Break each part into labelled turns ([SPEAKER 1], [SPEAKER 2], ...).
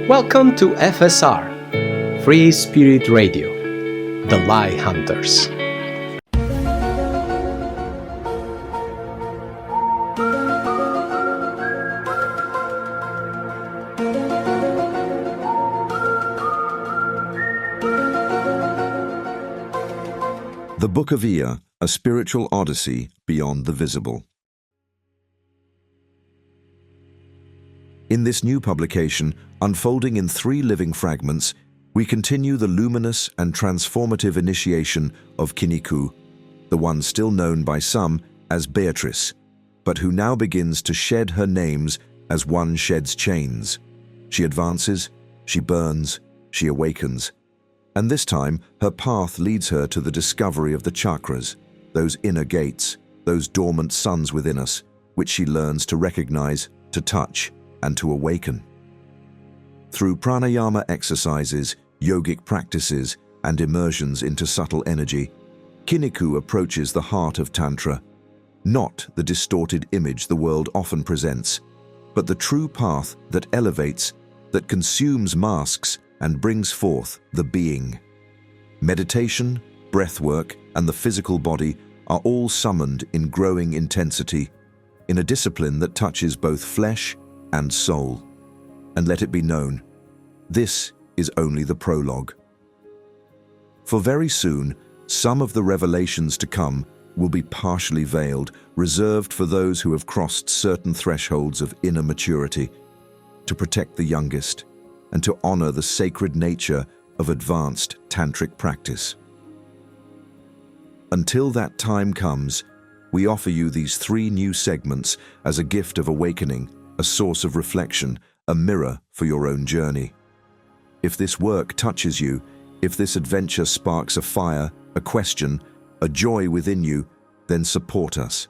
[SPEAKER 1] Welcome to FSR, Free Spirit Radio, The Lie Hunters.
[SPEAKER 2] The Book of Ea, a spiritual odyssey beyond the visible. In this new publication, unfolding in 3 living fragments, we continue the luminous and transformative initiation of Kinniku, the one still known by some as Béatrice, but who now begins to shed her names as one sheds chains. She advances, she burns, she awakens. And this time, her path leads her to the discovery of the chakras, those inner gates, those dormant suns within us, which she learns to recognize, to touch, and to awaken. Through pranayama exercises, yogic practices, and immersions into subtle energy, Kinniku approaches the heart of Tantra, not the distorted image the world often presents, but the true path that elevates, that consumes masks, and brings forth the being. Meditation, breathwork, and the physical body are all summoned in growing intensity, in a discipline that touches both flesh and soul. And let it be known, this is only the prologue. For very soon, some of the revelations to come will be partially veiled, reserved for those who have crossed certain thresholds of inner maturity, to protect the youngest, and to honor the sacred nature of advanced tantric practice. Until that time comes, we offer you these 3 new segments as a gift of awakening, a source of reflection, a mirror for your own journey. If this work touches you, if this adventure sparks a fire, a question, a joy within you, then support us.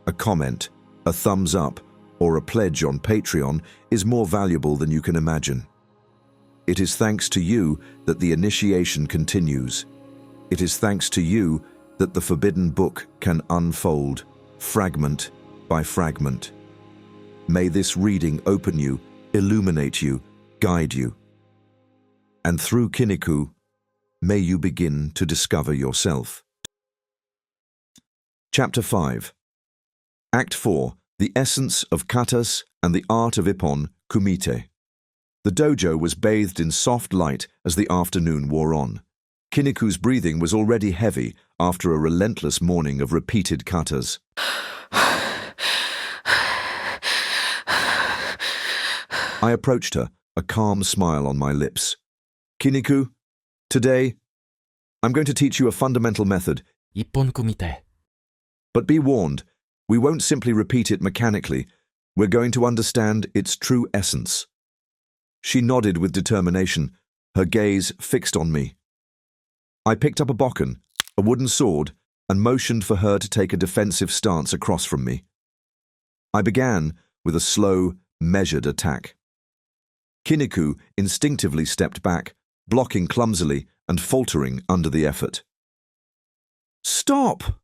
[SPEAKER 2] A comment, a thumbs up, or a pledge on Patreon is more valuable than you can imagine. It is thanks to you that the initiation continues. It is thanks to you that the forbidden book can unfold, fragment by fragment. May this reading open you, illuminate you, guide you. And through Kinniku, may you begin to discover yourself. Chapter 5. Act 4. The Essence of Katas and the Art of Ippon, Kumite. The dojo was bathed in soft light as the afternoon wore on. Kinniku's breathing was already heavy after a relentless morning of repeated katas. I approached her, a calm smile on my lips. Kinniku, today, I'm going to teach you a fundamental method.
[SPEAKER 3] Ippon kumite.
[SPEAKER 2] But be warned, we won't simply repeat it mechanically. We're going to understand its true essence. She nodded with determination, her gaze fixed on me. I picked up a bokken, a wooden sword, and motioned for her to take a defensive stance across from me. I began with a slow, measured attack. Kinniku instinctively stepped back, blocking clumsily and faltering under the effort. "Stop!"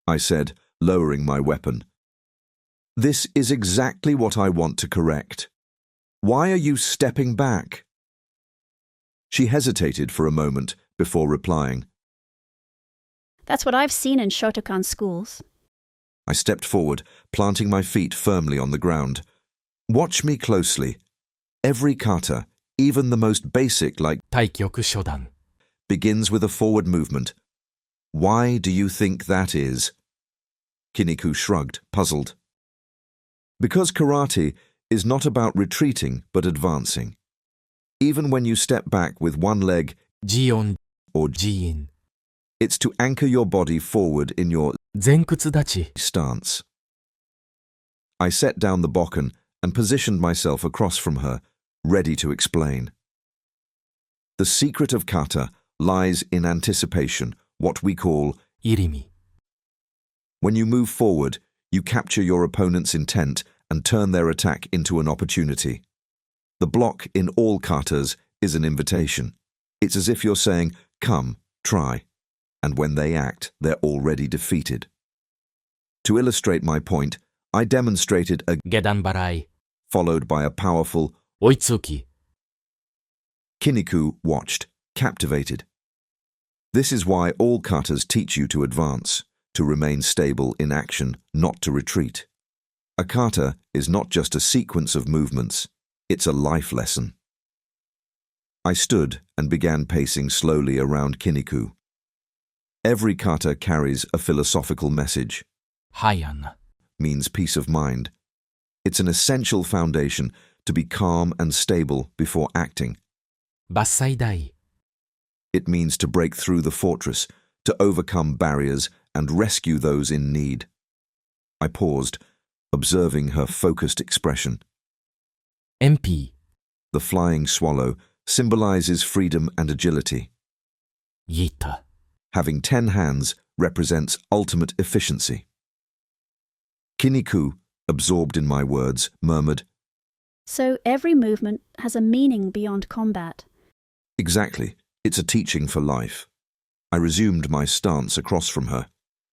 [SPEAKER 2] I said, lowering my weapon. "This is exactly what I want to correct. Why are you stepping back?" She hesitated for a moment before replying.
[SPEAKER 4] That's what I've seen in Shotokan schools.
[SPEAKER 2] I stepped forward, planting my feet firmly on the ground. Watch me closely. Every kata, even the most basic like
[SPEAKER 3] Taikyoku shodan.
[SPEAKER 2] begins with a forward movement. Why do you think that is? Kinniku shrugged, puzzled. Because karate is not about retreating but advancing. Even when you step back with one leg
[SPEAKER 3] Jion
[SPEAKER 2] or
[SPEAKER 3] jiin.
[SPEAKER 2] it's to anchor your body forward in your
[SPEAKER 3] Zenkutsu dachi.
[SPEAKER 2] stance. I set down the bokken and positioned myself across from her, ready to explain. The secret of kata lies in anticipation, what we call
[SPEAKER 3] Irimi.
[SPEAKER 2] when you move forward, you capture your opponent's intent and turn their attack into an opportunity. The block in all katas is an invitation. It's as if you're saying, "Come, try." And when they act, they're already defeated. To illustrate my point, I demonstrated a
[SPEAKER 3] Gedan barai.
[SPEAKER 2] followed by a powerful
[SPEAKER 3] Oitsuki.
[SPEAKER 2] Kiniku watched, captivated. This is why all katas teach you to advance, to remain stable in action, not to retreat. A kata is not just a sequence of movements, it's a life lesson. I stood and began pacing slowly around Kiniku. Every kata carries a philosophical message.
[SPEAKER 3] 하얀,
[SPEAKER 2] Means peace of mind. It's an essential foundation to be calm and stable before acting.
[SPEAKER 3] 맞사이다이,
[SPEAKER 2] It means to break through the fortress, to overcome barriers and rescue those in need. I paused, observing her focused expression.
[SPEAKER 3] MP,
[SPEAKER 2] The flying swallow symbolizes freedom and agility.
[SPEAKER 3] 이타,
[SPEAKER 2] Having 10 hands represents ultimate efficiency. Kiniku, absorbed in my words, murmured,
[SPEAKER 4] So every movement has a meaning beyond combat.
[SPEAKER 2] Exactly, it's a teaching for life. I resumed my stance across from her.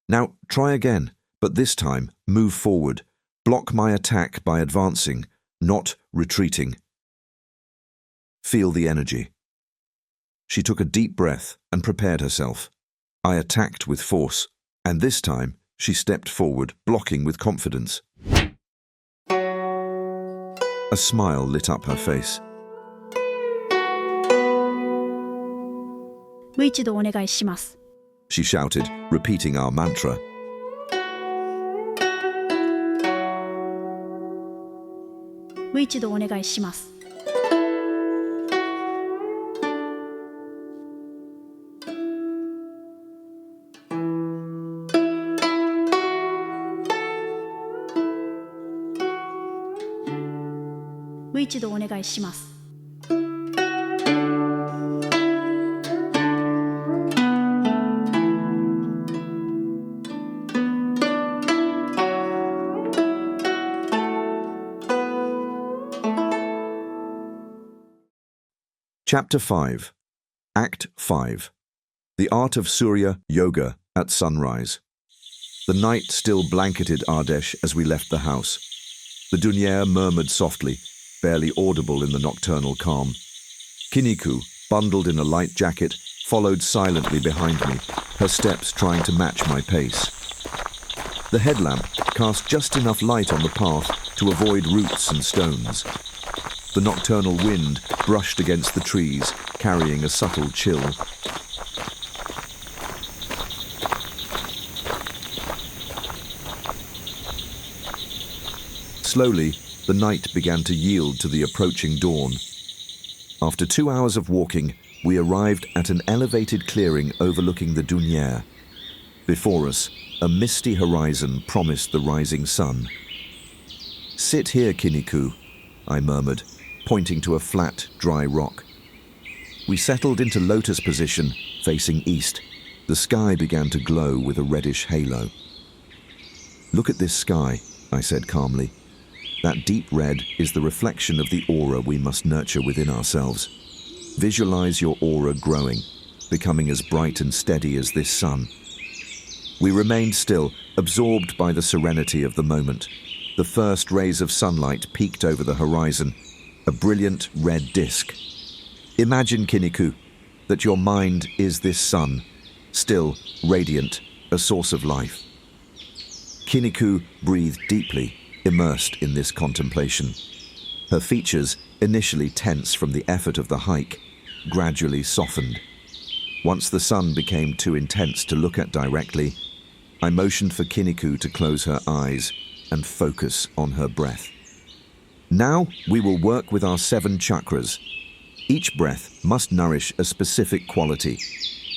[SPEAKER 2] Now, try again, but this time, move forward. Block my attack by advancing, not retreating. Feel the energy. She took a deep breath and prepared herself. I attacked with force, and this time she stepped forward, blocking with confidence. A smile lit up her face.
[SPEAKER 4] もう一度お願いします.
[SPEAKER 2] She shouted, repeating our mantra.
[SPEAKER 4] もう一度お願いします.
[SPEAKER 2] Chapter 5. Act 5. The Art of Surya Yoga at Sunrise. The night still blanketed Ardèche as we left the house. The douanière murmured softly, barely audible in the nocturnal calm. Kiniku, bundled in a light jacket, followed silently behind me, her steps trying to match my pace. The headlamp cast just enough light on the path to avoid roots and stones. The nocturnal wind brushed against the trees, carrying a subtle chill. Slowly, the night began to yield to the approaching dawn. After 2 hours of walking, we arrived at an elevated clearing overlooking the douanière. Before us, a misty horizon promised the rising sun. "Sit here, Kiniku," I murmured, pointing to a flat, dry rock. We settled into lotus position, facing east. The sky began to glow with a reddish halo. "Look at this sky," I said calmly. "That deep red is the reflection of the aura we must nurture within ourselves. Visualize your aura growing, becoming as bright and steady as this sun." We remained still, absorbed by the serenity of the moment. The first rays of sunlight peeked over the horizon, a brilliant red disk. Imagine, Kiniku, that your mind is this sun, still, radiant, a source of life. Kiniku breathed deeply, immersed in this contemplation. Her features, initially tense from the effort of the hike, gradually softened. Once the sun became too intense to look at directly, I motioned for Kiniku to close her eyes and focus on her breath. Now we will work with our 7 chakras. Each breath must nourish a specific quality.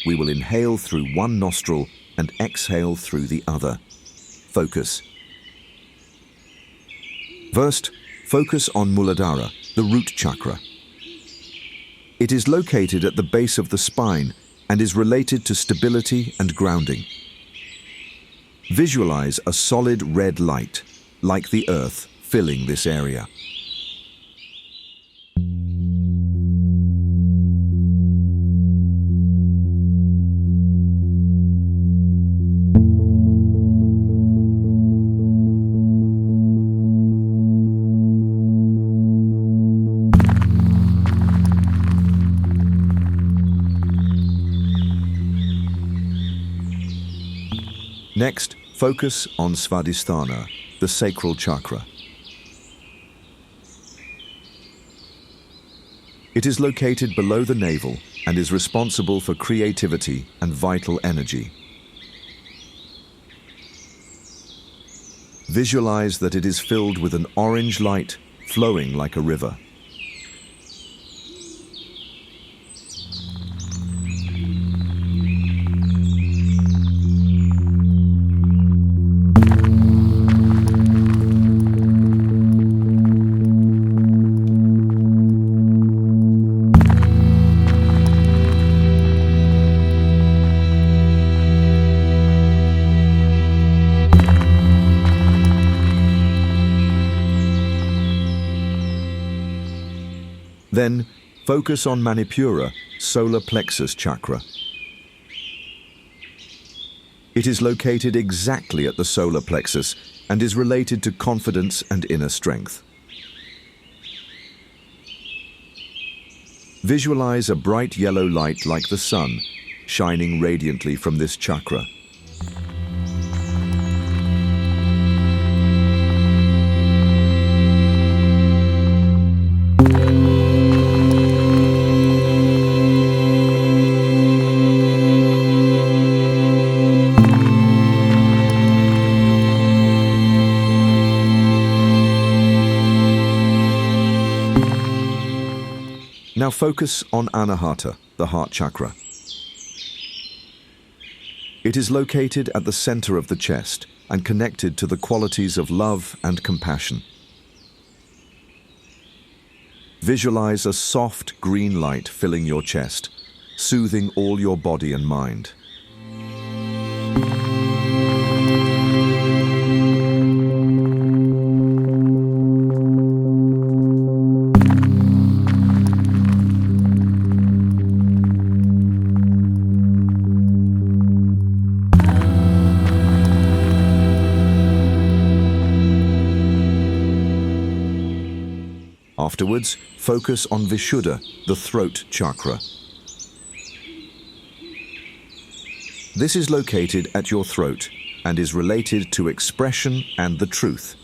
[SPEAKER 2] We will inhale through one nostril and exhale through the other. Focus. First, focus on Muladhara, the root chakra. It is located at the base of the spine and is related to stability and grounding. Visualize a solid red light, like the earth, filling this area. Next, focus on Svadhisthana, the sacral chakra. It is located below the navel and is responsible for creativity and vital energy. Visualize that it is filled with an orange light flowing like a river. Then, focus on Manipura, solar plexus chakra. It is located exactly at the solar plexus and is related to confidence and inner strength. Visualize a bright yellow light like the sun, shining radiantly from this chakra. Now focus on Anahata, the heart chakra. It is located at the center of the chest and connected to the qualities of love and compassion. Visualize a soft green light filling your chest, soothing all your body and mind. Afterwards, focus on Vishuddha, the throat chakra. This is located at your throat and is related to expression and the truth.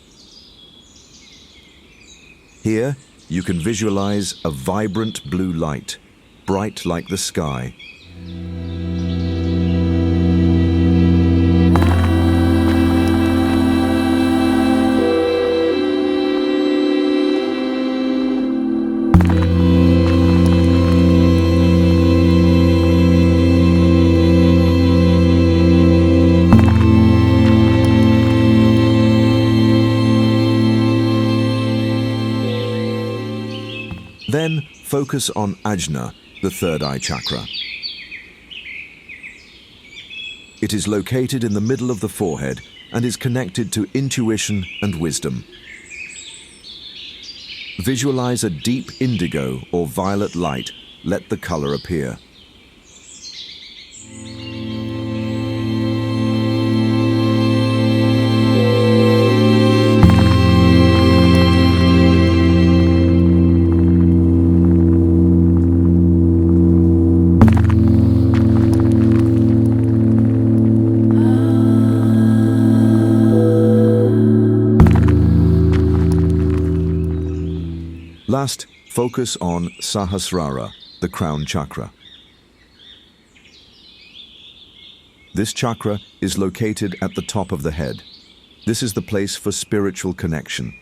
[SPEAKER 2] Here, you can visualize a vibrant blue light, bright like the sky. Then focus on Ajna, the third eye chakra. It is located in the middle of the forehead and is connected to intuition and wisdom. Visualize a deep indigo or violet light. Let the color appear. Last, focus on Sahasrara, the crown chakra. This chakra is located at the top of the head. This is the place for spiritual connection.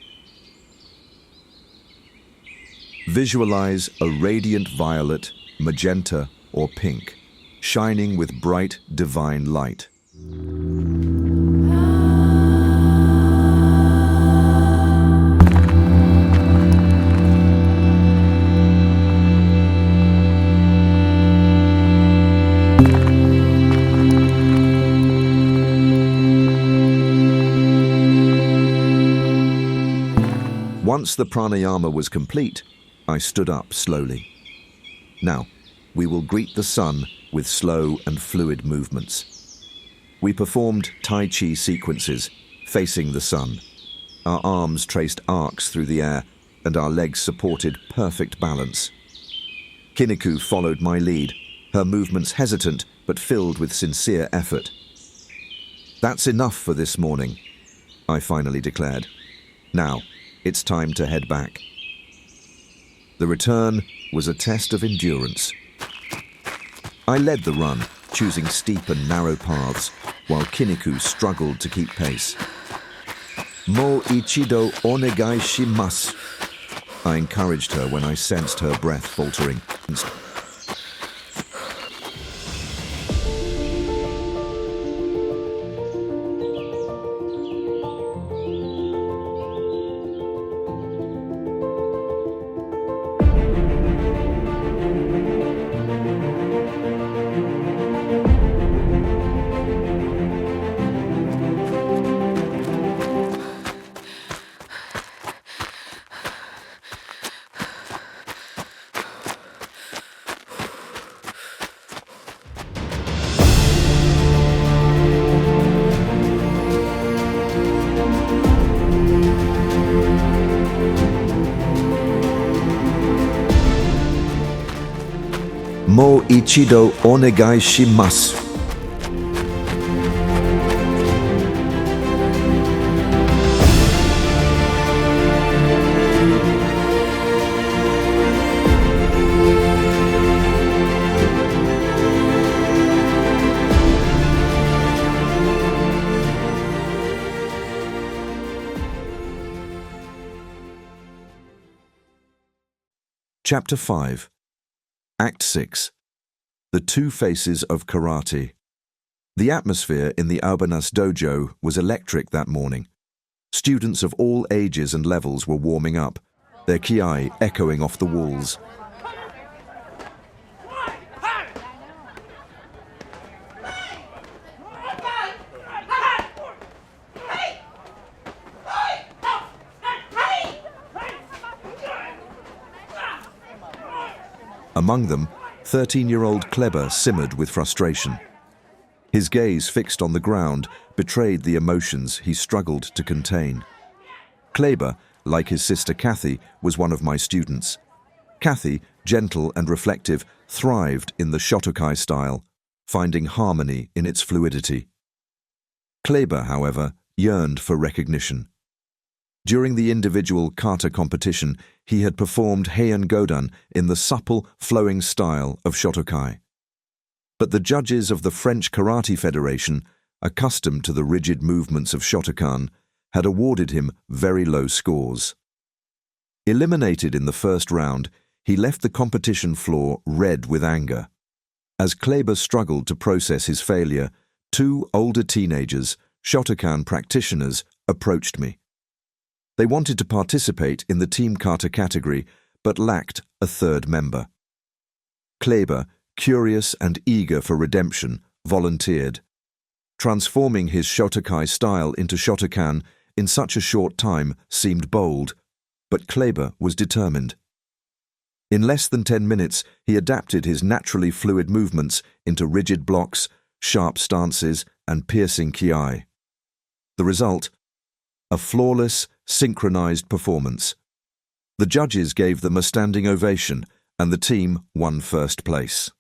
[SPEAKER 2] Visualize a radiant violet, magenta, or pink, shining with bright divine light. Once the pranayama was complete, I stood up slowly. Now, we will greet the sun with slow and fluid movements. We performed Tai Chi sequences, facing the sun. Our arms traced arcs through the air, and our legs supported perfect balance. Kinniku followed my lead, her movements hesitant but filled with sincere effort. That's enough for this morning, I finally declared. Now, it's time to head back. The return was a test of endurance. I led the run, choosing steep and narrow paths, while Kiniku struggled to keep pace. Mo ichido onegai shimasu. I encouraged her when I sensed her breath faltering. Mo ichido onegai shimasu. Chapter 5. Act 6. The Two Faces of Karate. The atmosphere in the Aubanas dojo was electric that morning. Students of all ages and levels were warming up, their ki echoing off the walls. Among them, 13-year-old Kleber simmered with frustration. His gaze fixed on the ground betrayed the emotions he struggled to contain. Kleber, like his sister Kathy, was one of my students. Kathy, gentle and reflective, thrived in the Shotokai style, finding harmony in its fluidity. Kleber, however, yearned for recognition. During the individual kata competition, he had performed Heian Godan in the supple, flowing style of Shotokai. But the judges of the French Karate Federation, accustomed to the rigid movements of Shotokan, had awarded him very low scores. Eliminated in the first round, he left the competition floor red with anger. As Kleber struggled to process his failure, two older teenagers, Shotokan practitioners, approached me. They wanted to participate in the team kata category, but lacked a third member. Kleber, curious and eager for redemption, volunteered. Transforming his Shotokai style into Shotokan in such a short time seemed bold, but Kleber was determined. In less than 10 minutes, he adapted his naturally fluid movements into rigid blocks, sharp stances, and piercing ki. The result? A flawless, synchronized performance. The judges gave them a standing ovation, and the team won first place.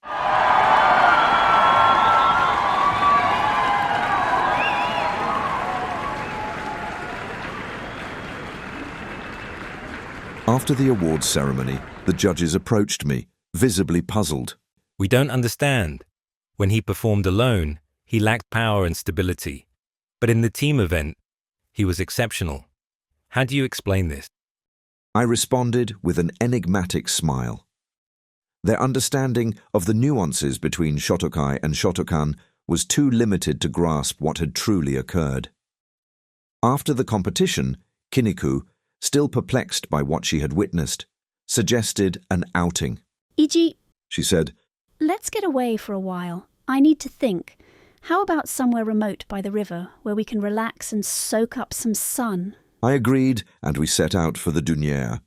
[SPEAKER 2] After the awards ceremony, the judges approached me, visibly puzzled.
[SPEAKER 5] We don't understand. When he performed alone, he lacked power and stability. But in the team event, he was exceptional. How do you explain this?
[SPEAKER 2] I responded with an enigmatic smile. Their understanding of the nuances between Shotokai and Shotokan was too limited to grasp what had truly occurred. After the competition, Kiniku, still perplexed by what she had witnessed, suggested an outing.
[SPEAKER 4] Iji,
[SPEAKER 2] She said,
[SPEAKER 4] let's get away for a while. I need to think. How about somewhere remote by the river where we can relax and soak up some sun?
[SPEAKER 2] I agreed, and we set out for the Dunière.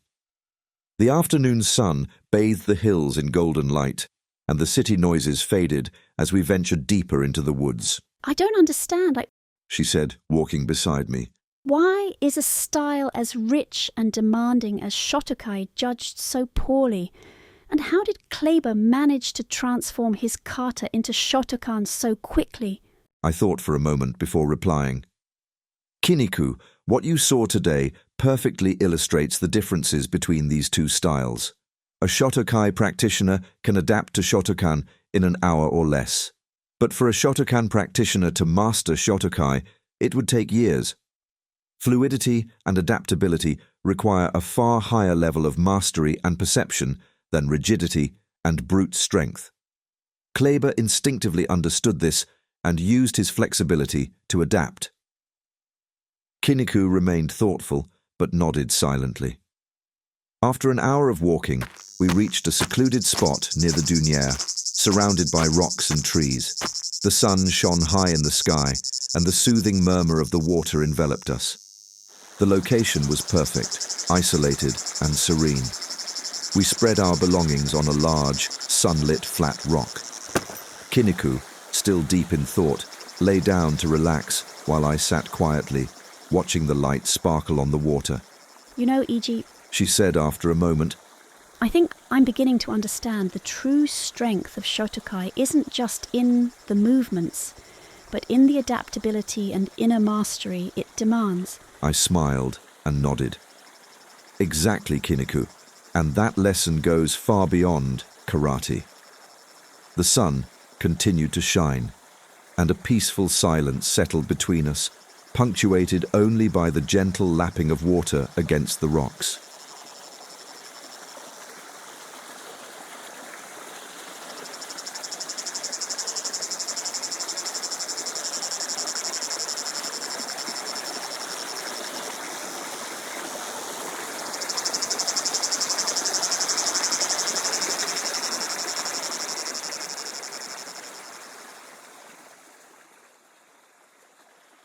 [SPEAKER 2] The afternoon sun bathed the hills in golden light, and the city noises faded as we ventured deeper into the woods.
[SPEAKER 4] I don't understand.
[SPEAKER 2] She said, walking beside me.
[SPEAKER 4] Why is a style as rich and demanding as Shotokai judged so poorly? And how did Kleber manage to transform his kata into Shotokan so quickly?
[SPEAKER 2] I thought for a moment before replying. Kiniku, what you saw today perfectly illustrates the differences between these two styles. A Shotokai practitioner can adapt to Shotokan in an hour or less. But for a Shotokan practitioner to master Shotokai, it would take years. Fluidity and adaptability require a far higher level of mastery and perception than rigidity and brute strength. Kleber instinctively understood this and used his flexibility to adapt. Kiniku remained thoughtful, but nodded silently. After an hour of walking, we reached a secluded spot near the duniere, surrounded by rocks and trees. The sun shone high in the sky, and the soothing murmur of the water enveloped us. The location was perfect, isolated and serene. We spread our belongings on a large, sunlit flat rock. Kiniku, still deep in thought, lay down to relax while I sat quietly, watching the light sparkle on the water.
[SPEAKER 4] You know, Iji,
[SPEAKER 2] She said after a moment,
[SPEAKER 4] I think I'm beginning to understand the true strength of Shotokai isn't just in the movements, but in the adaptability and inner mastery it demands.
[SPEAKER 2] I smiled and nodded. Exactly, Kiniku, and that lesson goes far beyond karate. The sun continued to shine, and a peaceful silence settled between us, punctuated only by the gentle lapping of water against the rocks.